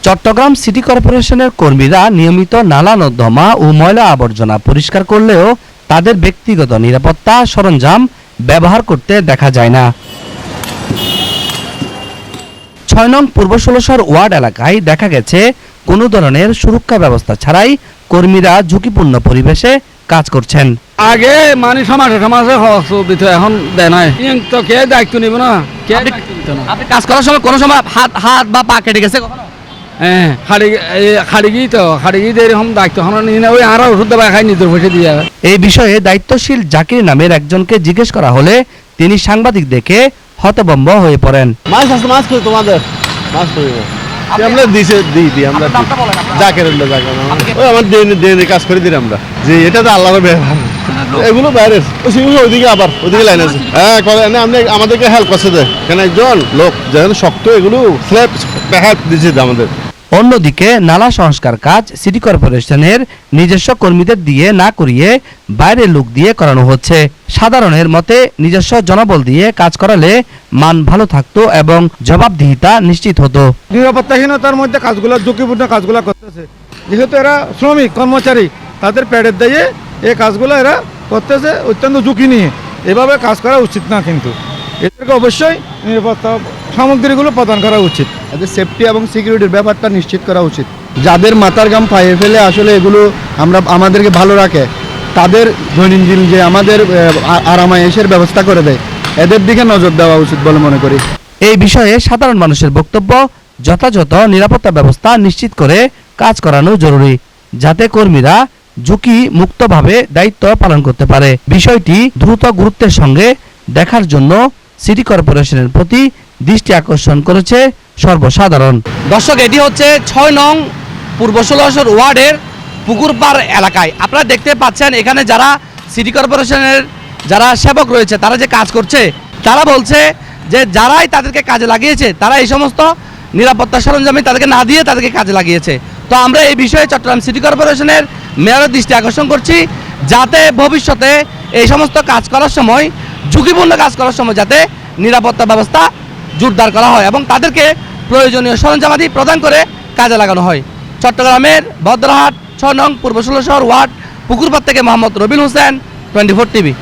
Chittagong city কর্পোরেশনের কর্মীরা নিয়মিত নালা নর্দমা ও ময়লা আবর্জনা পরিষ্কার করলেও তাদের ব্যক্তিগত নিরাপত্তা সরঞ্জাম ব্যবহার করতে দেখা যায় না। ৬ নং পূর্ব ১৬০০ ওয়ার্ড এলাকায় দেখা গেছে কোনো ধরনের সুরক্ষা ব্যবস্থা ছাড়াই কর্মীরা ঝুঁকিপূর্ণ পরিবেশে কাজ করছেন। আগে মানে সমাজে দিত, এখন দেয় নাই। তো কে দায়িত্ব নিব না? আপনি কাজ করার সময় কোনো সময় হাত বা পা কেটে গেছে কখনো? হ্যাঁ, হাড়ি গিয়ে এরকম দায়িত্ব ওই আর ওষুধ দেওয়া খাই নিজের পয়সা দিয়ে। এই বিষয়ে দায়িত্বশীল জাকির নামের একজনকে জিজ্ঞেস করা হলে তিনি সাংবাদিক দেখে হতভম্ব হয়ে পড়েন। মাছ করি তোমাদের মাছ করি আমরা দিই আমরা জাকের ওই আমার ডেনে কাজ করে দিই আমরা যে এটা তো আল্লাহর ব্যাপার। এগুলো বাইরের ওইদিকে আবার ওইদিকে লাইন আছে। হ্যাঁ আপনি আমাদেরকে হেল্প করছে কেন একজন লোক যেন শক্ত এগুলো স্ল্যাব হেল্প দিচ্ছে আমাদের। অন্যদিকে নালা সংস্কার কাজ সিটি কর্পোরেশনের নিজস্ব কর্মীদের দিয়ে না করিয়ে বাইরের লোক দিয়ে করানো হচ্ছে। সাধারণের মতে নিজস্ব জনবল দিয়ে কাজ করালে মান ভালো থাকতো এবং জবাবদিহিতা নিশ্চিত হতো। নিরাপত্তাহীনতার মধ্যে কাজগুলো ঝুঁকিপূর্ণ কাজগুলো করতেছে, যেহেতু এরা শ্রমিক কর্মচারী, তাদের পেটের দায়ে এই কাজগুলো এরা করতেছে অত্যন্ত ঝুঁকি নিয়ে। এভাবে কাজ করা উচিত না, কিন্তু এদেরকে অবশ্যই নিরাপত্তা সামগ্রীগুলো প্রদান করা উচিত। এদের সেফটি এবং সিকিউরিটির ব্যাপারটা নিশ্চিত করা উচিত। যাদের মাথার ঘাম পায়ে ফেলে আসলে এগুলো আমাদেরকে ভালো রাখে, তাদের দৈনন্দিন যে আমাদের আরামায়েশের ব্যবস্থা করে দেয়, এদের দিকে নজর দেওয়া উচিত বলে মনে করি। এই বিষয়ে সাধারণ মানুষের বক্তব্য, যথাযথ নিরাপত্তা ব্যবস্থা নিশ্চিত করে কাজ করানো জরুরি, যাতে কর্মীরা ঝুঁকি মুক্তভাবে দায়িত্ব পালন করতে পারে। বিষয়টি দ্রুত গুরুত্বের সঙ্গে দেখার জন্য সিটি কর্পোরেশনের প্রতি দৃষ্টি আকর্ষণ করেছে সর্বসাধারণ। দর্শক, এটি হচ্ছে ৬ নং পূর্ব ১৬০০ ওয়ার্ডের পুকুরপাড় এলাকায়। আপনারা দেখতে পাচ্ছেন এখানে যারা সিটি কর্পোরেশনের যারা সেবক রয়েছে তারা যে কাজ করছে, তারা বলছে যে যারাই তাদেরকে কাজে লাগিয়েছে তারা এই সমস্ত নিরাপত্তা সরঞ্জামে তাদেরকে না দিয়ে তাদেরকে কাজে লাগিয়েছে। তো আমরা এই বিষয়ে চট্টগ্রাম সিটি কর্পোরেশনের মেয়রের দৃষ্টি আকর্ষণ করছি, যাতে ভবিষ্যতে এই সমস্ত কাজ করার সময়, ঝুঁকিপূর্ণ কাজ করার সময় যাতে নিরাপত্তা ব্যবস্থা জোরদার করা হয় এবং তাদেরকে প্রয়োজনীয় সরঞ্জামাদি প্রদান করে কাজে লাগানো হয়। চট্টগ্রামের ভদ্রহাট ৬ নং পূর্ব ১৬০০ ওয়ার্ড পুকুরপাড় থেকে মোহাম্মদ রবিন হোসেন, 24 টিভি।